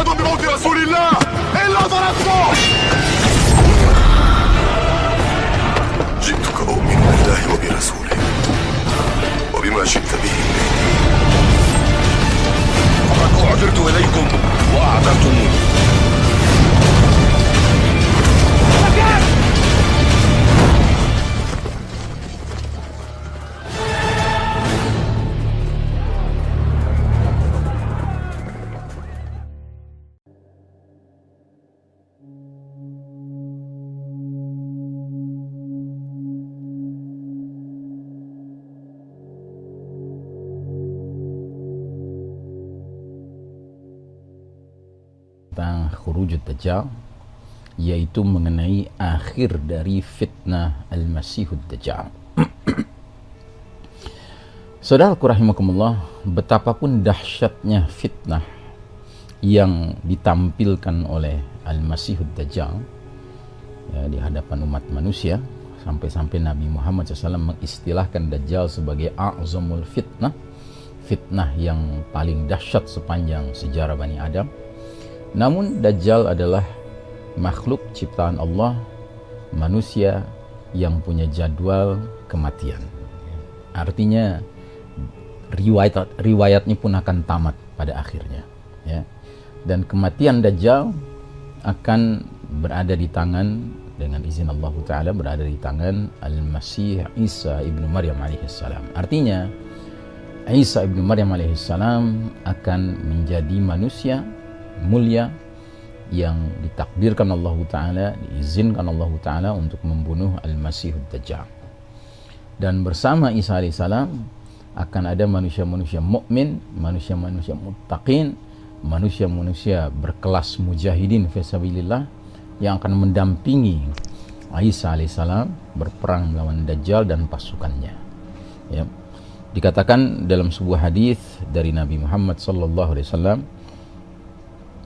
أحد بموت رسول الله إلا ضربته. جئتك أؤمن بالله وبرسوله وبما جئت به فقد أعذرت إليكم وأعذرتموني. Tentang khurujud Dajjal, yaitu mengenai akhir dari fitnah Al-Masihud Dajjal. Saudaraku rahimakumullah, betapapun dahsyatnya fitnah yang ditampilkan oleh Al-Masihud Dajjal ya, di hadapan umat manusia, sampai-sampai Nabi Muhammad SAW mengistilahkan Dajjal sebagai a'zamul fitnah, fitnah yang paling dahsyat sepanjang sejarah Bani Adam. Namun Dajjal adalah makhluk ciptaan Allah, manusia yang punya jadwal kematian. Artinya riwayatnya pun akan tamat pada akhirnya. Ya. Dan kematian Dajjal akan berada di tangan, dengan izin Allah Ta'ala, berada di tangan Al-Masih Isa ibnu Maryam alaihissalam. Artinya Isa ibnu Maryam alaihissalam akan menjadi manusia mulia yang ditakdirkan Allah Ta'ala, diizinkan Allah Ta'ala untuk membunuh Al-Masihud Dajjal. Dan bersama Isa alaihissalam akan ada manusia-manusia mukmin, manusia-manusia muttaqin, manusia-manusia berkelas mujahidin fisabilillah yang akan mendampingi Isa alaihissalam berperang melawan Dajjal dan pasukannya. Ya. Dikatakan dalam sebuah hadis dari Nabi Muhammad sallallahu alaihi wasallam,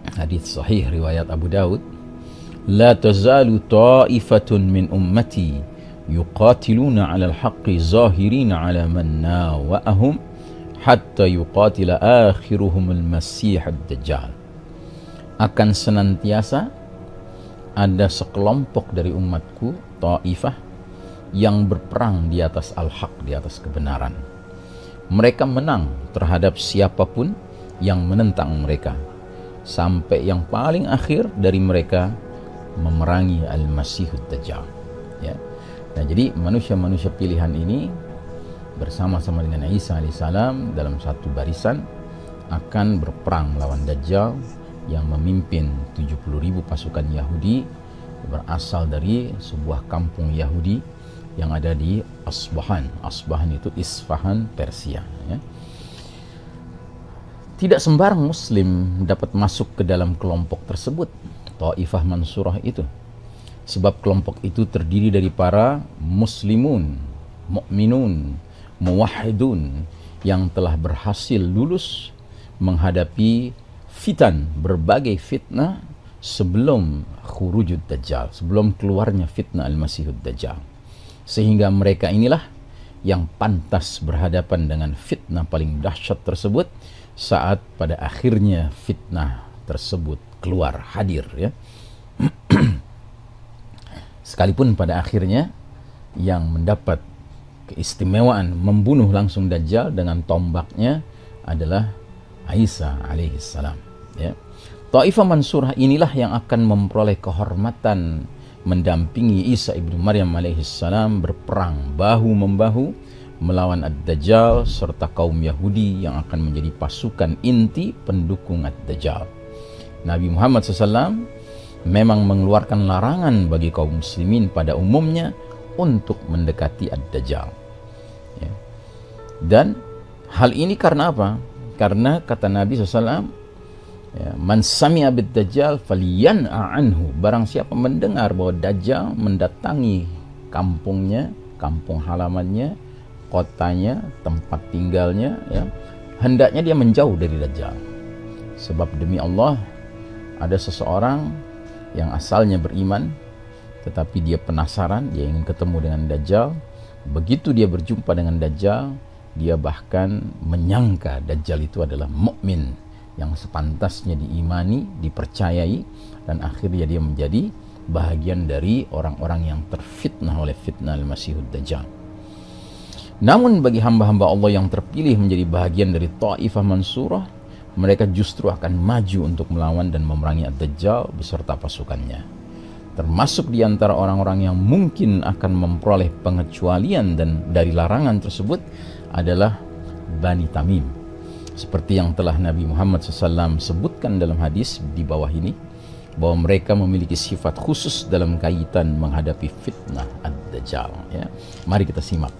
hadis sahih riwayat Abu Daud, la tazalu ta'ifatun min ummati yuqatiluna 'ala al-haqqi zahirina 'ala man nawa'ahum hatta yuqatila akhiruhum al-masih ad-dajjal. Akan senantiasa ada sekelompok dari umatku, ta'ifah, yang berperang di atas al-haq, di atas kebenaran. Mereka menang terhadap siapapun yang menentang mereka, sampai yang paling akhir dari mereka memerangi Al-Masihud Dajjal. Ya. Nah, jadi manusia-manusia pilihan ini bersama-sama dengan Isa alaihissalam dalam satu barisan akan berperang melawan Dajjal yang memimpin 70.000 pasukan Yahudi berasal dari sebuah kampung Yahudi yang ada di Asbahan. Asbahan itu Isfahan, Persia. Ya. Tidak sembarang muslim dapat masuk ke dalam kelompok tersebut, Taifah Mansurah itu. Sebab kelompok itu terdiri dari para muslimun, mukminun, muwahhidun yang telah berhasil lulus menghadapi fitan, berbagai fitnah sebelum khurujud Dajjal, sebelum keluarnya fitnah Al-Masihud Dajjal. Sehingga mereka inilah yang pantas berhadapan dengan fitnah paling dahsyat tersebut saat pada akhirnya fitnah tersebut keluar, hadir, ya. Sekalipun pada akhirnya yang mendapat keistimewaan membunuh langsung Dajjal dengan tombaknya adalah Isa alaihissalam, ya. Taifah Mansurah inilah yang akan memperoleh kehormatan mendampingi Isa ibnu Maryam alaihissalam berperang bahu-membahu melawan Ad-Dajjal serta kaum Yahudi yang akan menjadi pasukan inti pendukung Ad-Dajjal. Nabi Muhammad SAW memang mengeluarkan larangan bagi kaum muslimin pada umumnya untuk mendekati Ad-Dajjal. Ya. Dan hal ini karena apa? Karena kata Nabi SAW, ya, man sami'a bid-Dajjal falyan'a anhu. Barang siapa mendengar bahwa Dajjal mendatangi kampungnya, kampung halamannya, kotanya, tempat tinggalnya, ya, hendaknya dia menjauh dari Dajjal. Sebab demi Allah, ada seseorang yang asalnya beriman, tetapi dia penasaran, dia ingin ketemu dengan Dajjal. Begitu dia berjumpa dengan Dajjal, dia bahkan menyangka Dajjal itu adalah mukmin. yang sepantasnya diimani, dipercayai, dan akhirnya dia menjadi bahagian dari orang-orang yang terfitnah oleh fitnah Al-Masihud Dajjal. Namun bagi hamba-hamba Allah yang terpilih menjadi bahagian dari Taifah Mansurah, mereka justru akan maju untuk melawan dan memerangi Ad-Dajjal beserta pasukannya. Termasuk di antara orang-orang yang mungkin akan memperoleh pengecualian dan dari larangan tersebut adalah Bani Tamim. Seperti yang telah Nabi Muhammad SAW sebutkan dalam hadis di bawah ini, bahwa mereka memiliki sifat khusus dalam kaitan menghadapi fitnah Ad-Dajjal. Ya. Mari kita simak.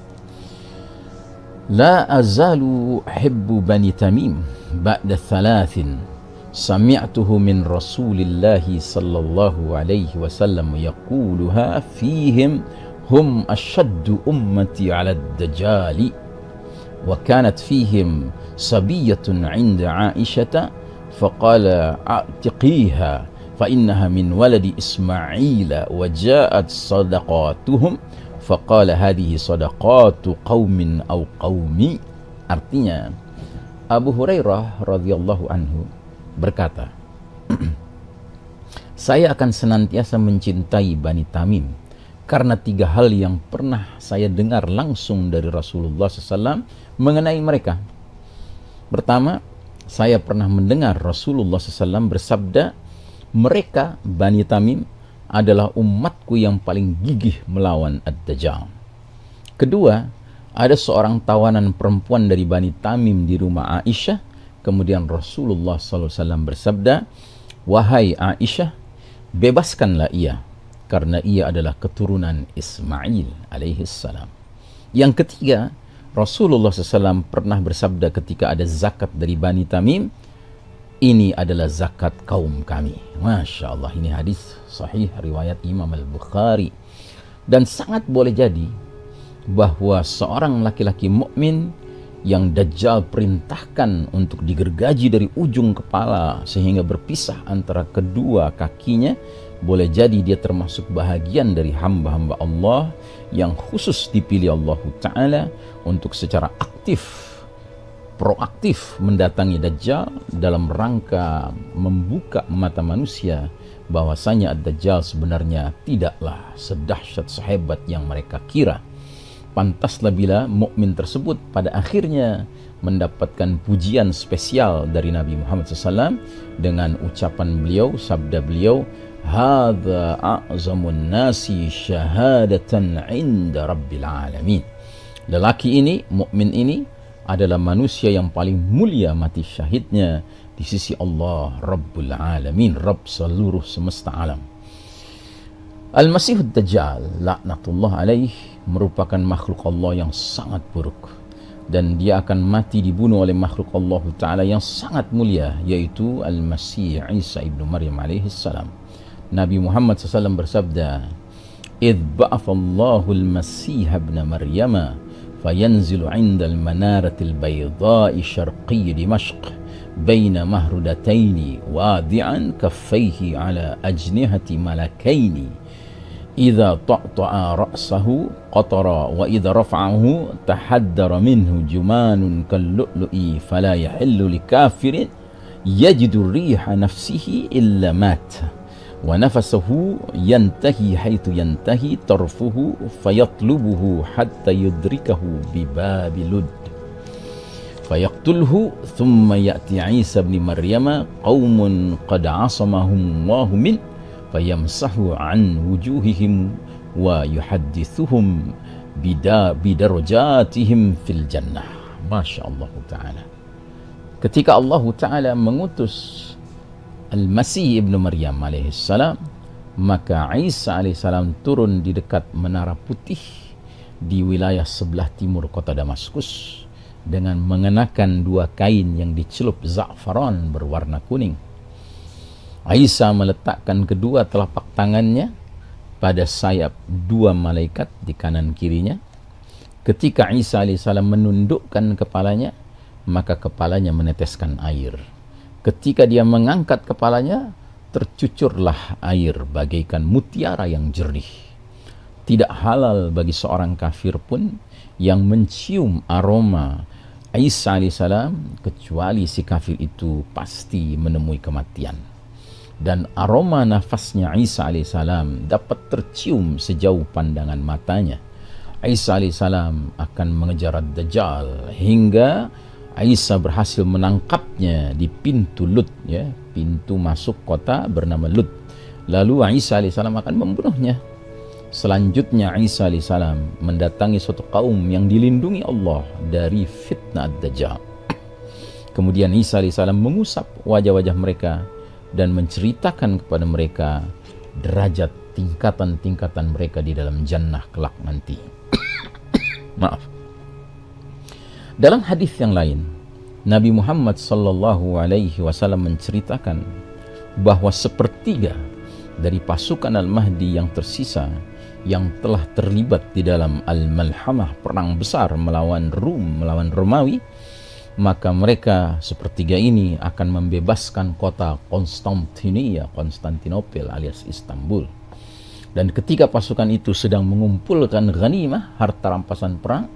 La azalu hibbu Bani Tamim ba'da thalathin sami'tuhu min Rasulillahi sallallahu alaihi wasallam yaquluha fihim hum ashaddu ummati ala ad-dajjali wa kanat fihim sabiyatun 'inda Aisyah faqala a'tiqiha fa innaha min waladi Ismail wa ja'at sadaqatuhum faqala hadhihi sadaqatu qaumin aw qaumi. Artinya Abu Hurairah radhiyallahu anhu berkata, saya akan senantiasa mencintai Bani Tamim karena 3 hal yang pernah saya dengar langsung dari Rasulullah SAW mengenai mereka. Pertama, saya pernah mendengar Rasulullah SAW bersabda, mereka Bani Tamim adalah umatku yang paling gigih melawan Ad-Dajjal. Kedua, ada seorang tawanan perempuan dari Bani Tamim di rumah Aisyah. Kemudian Rasulullah SAW bersabda, wahai Aisyah, bebaskanlah ia, karena ia adalah keturunan Ismail alaihissalam. Yang ketiga, Rasulullah SAW pernah bersabda ketika ada zakat dari Bani Tamim, ini adalah zakat kaum kami. Masya Allah, ini hadis sahih riwayat Imam Al-Bukhari. Dan sangat boleh jadi bahwa seorang laki-laki mukmin yang Dajjal perintahkan untuk digergaji dari ujung kepala sehingga berpisah antara kedua kakinya, boleh jadi dia termasuk bahagian dari hamba-hamba Allah yang khusus dipilih Allah Ta'ala untuk secara proaktif mendatangi Dajjal dalam rangka membuka mata manusia bahwasanya Ad-Dajjal sebenarnya tidaklah sedahsyat sehebat yang mereka kira. Pantaslah bila mukmin tersebut pada akhirnya mendapatkan pujian spesial dari Nabi Muhammad SAW dengan ucapan beliau, sabda beliau, hadza a'zamun nasi syahadatan 'inda rabbil alamin. Lelaki ini, mukmin ini adalah manusia yang paling mulia mati syahidnya di sisi Allah Rabbul Alamin, Rabb seluruh semesta alam. Al-Masihud Dajjal laknatullah alaih merupakan makhluk Allah yang sangat buruk, dan dia akan mati dibunuh oleh makhluk Allah Ta'ala yang sangat mulia, yaitu Al-Masih Isa ibnu Maryam alaihi salam. Nabi Muhammad SAW bersabda, idh ba'afallahu al-Masih ibn Maryama fayanzilu 'inda al-manarati al-bayda'i syarqi Dimashq baina mahrudataini wadi'an kaffaihi ala ajnihati malakaini idza ta'ta'a ra'sahu qatara wa idza rafa'ahu tahaddara minhu jumanun kal-lu'lu'i fala yahillu likafirin yajidu riha nafsihi illa mat wa nafasuhu yantahi haitsu yantahi tarfuhu fayatlubuhu hatta yudrikahu bi babi lud fayaqtulhu thumma ya'ti Isa ibn Maryama qaumun qad 'asamahum Allahu min fayamsahu an wujuhihim wa yuhaddithuhum bidarajatihim fil jannah. Masya Allah Ta'ala. Ketika Allah Ta'ala mengutus Al-Masih ibnu Maryam alaihissalam, maka Isa alaihissalam turun di dekat Menara Putih di wilayah sebelah timur kota Damaskus dengan mengenakan 2 kain yang dicelup za'faran berwarna kuning. Isa meletakkan kedua telapak tangannya pada sayap 2 malaikat di kanan kirinya. Ketika Isa alaihissalam menundukkan kepalanya, maka kepalanya meneteskan air. Ketika dia mengangkat kepalanya, tercucurlah air bagaikan mutiara yang jernih. Tidak halal bagi seorang kafir pun yang mencium aroma Isa alaihissalam, kecuali si kafir itu pasti menemui kematian. Dan aroma nafasnya Isa alaihissalam dapat tercium sejauh pandangan matanya. Isa alaihissalam akan mengejar Ad-Dajjal hingga Isa berhasil menangkapnya di pintu Lut, ya, pintu masuk kota bernama Lut. Lalu Isa alaihissalam akan membunuhnya. Selanjutnya Isa alaihissalam mendatangi suatu kaum yang dilindungi Allah dari fitnah Ad-Dajjal. Kemudian Isa alaihissalam mengusap wajah-wajah mereka dan menceritakan kepada mereka derajat tingkatan-tingkatan mereka di dalam jannah kelak nanti. Maaf. Dalam hadis yang lain, Nabi Muhammad sallallahu alaihi wasallam menceritakan bahwa sepertiga dari pasukan Al-Mahdi yang tersisa yang telah terlibat di dalam Al-Malhamah, perang besar melawan Romawi, maka mereka sepertiga ini akan membebaskan kota Konstantinopel alias Istanbul. Dan ketika pasukan itu sedang mengumpulkan ghanimah, harta rampasan perang,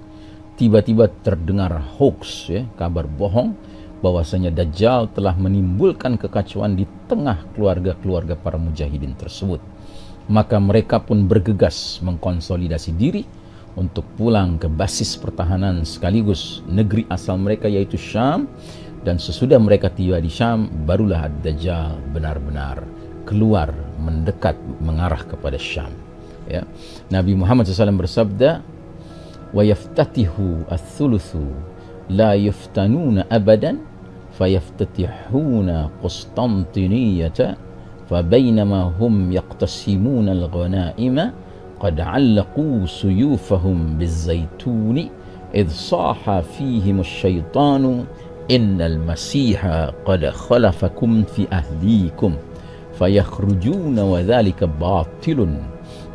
tiba-tiba terdengar hoax, ya, kabar bohong bahwasanya Dajjal telah menimbulkan kekacauan di tengah keluarga-keluarga para mujahidin tersebut. Maka mereka pun bergegas mengkonsolidasi diri untuk pulang ke basis pertahanan sekaligus negeri asal mereka, yaitu Syam. Dan sesudah mereka tiba di Syam, barulah Ad-Dajjal benar-benar keluar, mendekat, mengarah kepada Syam, ya. Nabi Muhammad SAW bersabda, wa yaftatihu ath-thuluthu la yuftanuna abadan fayaftatihuna Qustantiniyata fabainama hum yaqtasimuna al-ghanaima qad 'allaqu suyufahum biz-zaytuni idh saha fihim asy-syaitanu innal masiha qad khalafakum fi ahlikum fayakhrujuna wa dhalika batilun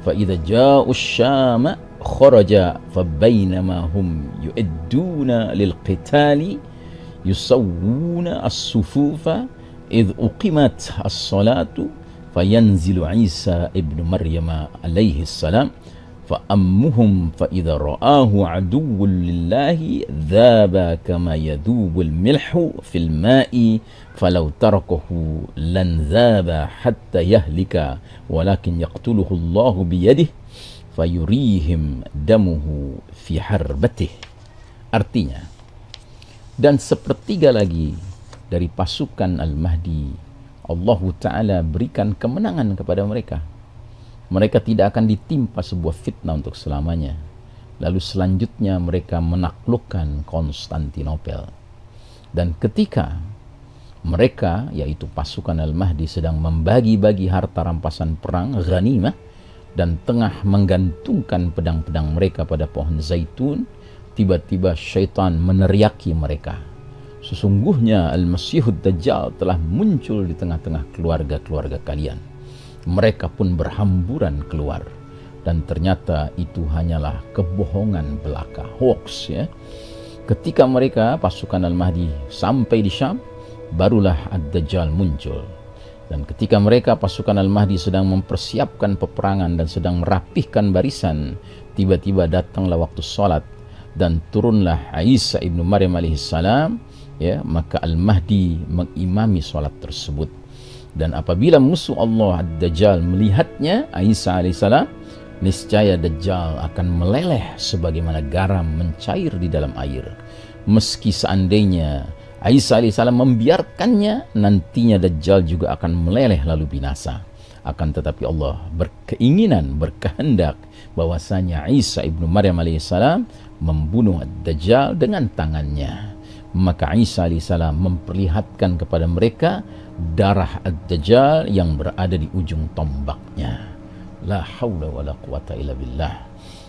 fa idza ja'u asy-syama kharaja fabainama hum yu'idduna lil qitali yusawwuna as-sufufa idh uqimat as-salatu fayanzilu Isa ibnu Maryam alaihi salam fa ammuhum fa idza ra'ahu aduwwun lillahi dhaba kama yadubul milhu fil ma'i falau tarakahu lan dhaba hatta yahlika walakin yaqtuluhu Allahu biyadihi fayurihim damuhu fi harbatih. Artinya, dan sepertiga lagi dari pasukan Al-Mahdi, Allah Ta'ala berikan kemenangan kepada mereka. Mereka tidak akan ditimpa sebuah fitnah untuk selamanya. Lalu selanjutnya mereka menaklukkan Konstantinopel. Dan ketika mereka, yaitu pasukan Al-Mahdi, sedang membagi-bagi harta rampasan perang, ghanimah, dan tengah menggantungkan pedang-pedang mereka pada pohon zaitun, tiba-tiba syaitan meneriaki mereka. Sesungguhnya Al-Masihud Dajjal telah muncul di tengah-tengah keluarga-keluarga kalian. Mereka pun berhamburan keluar. Dan ternyata itu hanyalah kebohongan belaka, hoax, ya. Ketika mereka, pasukan Al-Mahdi, sampai di Syam, barulah Ad-Dajjal muncul. Dan ketika mereka, pasukan Al-Mahdi, sedang mempersiapkan peperangan dan sedang merapihkan barisan, tiba-tiba datanglah waktu salat dan turunlah Isa ibnu Maryam alaihissalam, ya, maka Al-Mahdi mengimami salat tersebut. Dan apabila musuh Allah Ad-Dajjal melihatnya, Isa alaihissalam, niscaya Dajjal akan meleleh sebagaimana garam mencair di dalam air. Meski seandainya Isa alaihissalam membiarkannya, nantinya Dajjal juga akan meleleh lalu binasa. Akan tetapi Allah berkeinginan, berkehendak bahwasanya Isa ibnu Maryam alaihissalam membunuh Ad-Dajjal dengan tangannya. Maka Isa alaihissalam memperlihatkan kepada mereka darah Ad-Dajjal yang berada di ujung tombaknya. La haula wala quwata illa billah.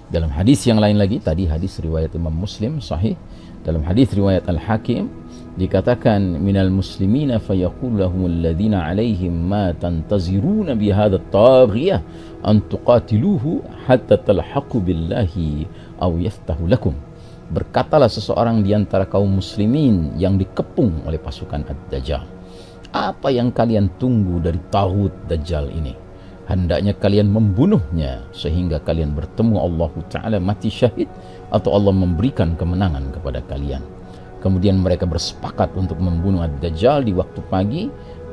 Dalam hadis yang lain lagi, tadi hadis riwayat Imam Muslim sahih, dalam hadis riwayat Al-Hakim dikatakan minal muslimina fayaqulu lahumul ladzina alaihim ma tantaziruna bihadha at-taghiyah an tuqatiluhu hatta talhaqu billahi aw yaftahu lakum. Berkatalah seseorang di antara kaum muslimin yang dikepung oleh pasukan Ad-Dajjal, apa yang kalian tunggu dari Taghut Dajjal ini? Hendaknya kalian membunuhnya sehingga kalian bertemu Allah Ta'ala mati syahid, atau Allah memberikan kemenangan kepada kalian. Kemudian mereka bersepakat untuk membunuh Ad-Dajjal di waktu pagi,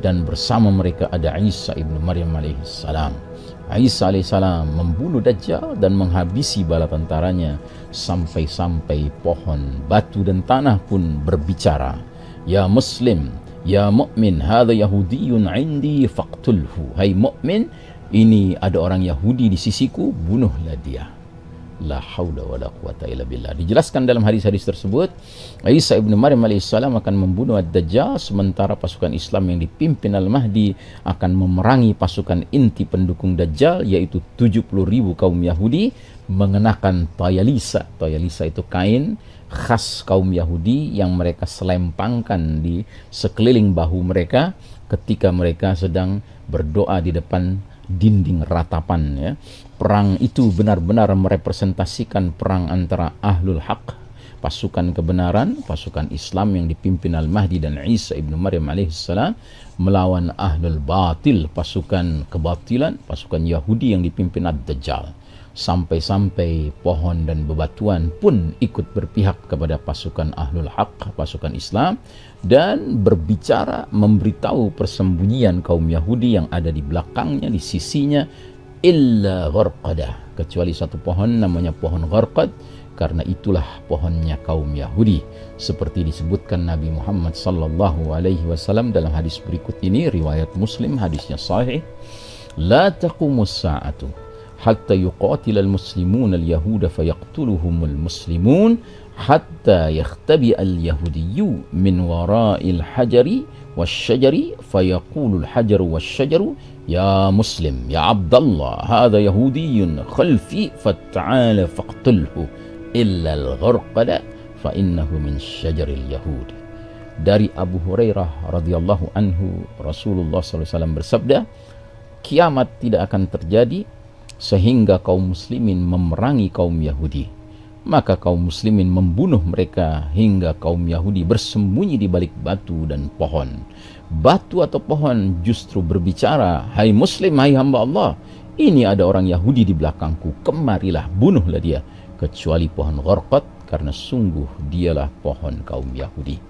dan bersama mereka ada Isa ibnu Maryam alaihissalam. Isa alaihissalam membunuh Dajjal dan menghabisi bala tentaranya, sampai-sampai pohon, batu dan tanah pun berbicara. Ya Muslim, ya Mu'min, hadha Yahudiyun indi faqtulhu. Hai Mu'min, ini ada orang Yahudi di sisiku, bunuhlah dia. La haula wala quwata illa billah. Dijelaskan dalam hadis-hadis tersebut, Isa ibnu Maryam alaihissalam akan membunuh Ad-Dajjal, sementara pasukan Islam yang dipimpin Al-Mahdi akan memerangi pasukan inti pendukung Dajjal, yaitu 70.000 kaum Yahudi mengenakan tayalisa. Tayalisa itu kain khas kaum Yahudi yang mereka selempangkan di sekeliling bahu mereka ketika mereka sedang berdoa di depan dinding ratapan, ya. Perang itu benar-benar merepresentasikan perang antara Ahlul Haq, pasukan kebenaran, pasukan Islam yang dipimpin Al-Mahdi dan Isa ibnu Maryam alaihissalam, melawan Ahlul Batil, pasukan kebatilan, pasukan Yahudi yang dipimpin Ad-Dajjal. Sampai-sampai pohon dan bebatuan pun ikut berpihak kepada pasukan Ahlul Haq, pasukan Islam, dan berbicara memberitahu persembunyian kaum Yahudi yang ada di belakangnya, di sisinya, illa gharqadah, kecuali satu pohon namanya pohon Gharqad, karena itulah pohonnya kaum Yahudi, seperti disebutkan Nabi Muhammad sallallahu alaihi wasallam dalam hadis berikut ini, riwayat Muslim, hadisnya sahih. La taqumus sa'atu hatta yuqatil al-muslimun al-yahuda fayaqtuluhum al-muslimun hatta yakhtabi al-yahudiyyu min wara'il hajari wasyajari fayaqulu al-hajaru wasyajaru ya muslim ya abdallah hadha yahudiyyun khalfi fata'ala faqtulhu illa al-gharqada fa innahu min syajaril yahud. Dari Abu Hurairah radhiyallahu anhu, Rasulullah SAW bersabda, kiamat tidak akan terjadi sehingga kaum muslimin memerangi kaum Yahudi. Maka kaum muslimin membunuh mereka hingga kaum Yahudi bersembunyi di balik batu dan pohon. Batu atau pohon justru berbicara, hai muslim, hai hamba Allah, ini ada orang Yahudi di belakangku, kemarilah, bunuhlah dia. Kecuali pohon Gharqad, karena sungguh dialah pohon kaum Yahudi.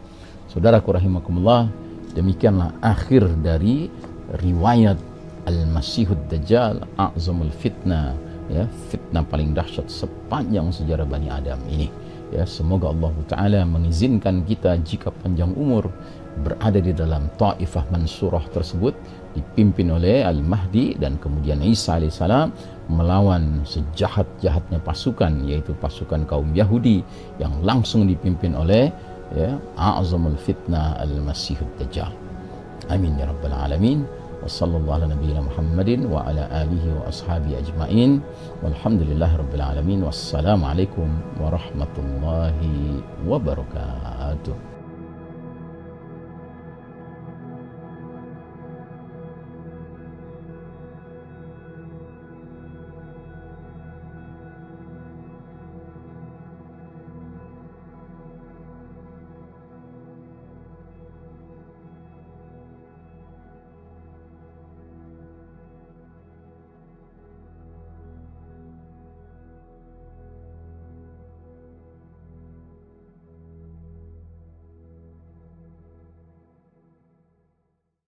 Saudaraku rahimakumullah, demikianlah akhir dari riwayat Al-Masihud Dajjal, a'zamul fitnah, ya, fitnah paling dahsyat sepanjang sejarah Bani Adam ini. Ya, semoga Allah Ta'ala mengizinkan kita jika panjang umur berada di dalam Taifah Mansurah tersebut, dipimpin oleh Al-Mahdi dan kemudian Isa alaihissalam, melawan sejahat-jahatnya pasukan, yaitu pasukan kaum Yahudi yang langsung dipimpin oleh, ya, a'zamul fitnah Al-Masihud Dajjal. Amin ya rabbal alamin. Wa sallallahu ala nabiyyina Muhammadin wa ala alihi wa ashabihi ajma'in. Walhamdulillahi rabbil alamin. Wassalamu alaikum warahmatullahi wabarakatuh.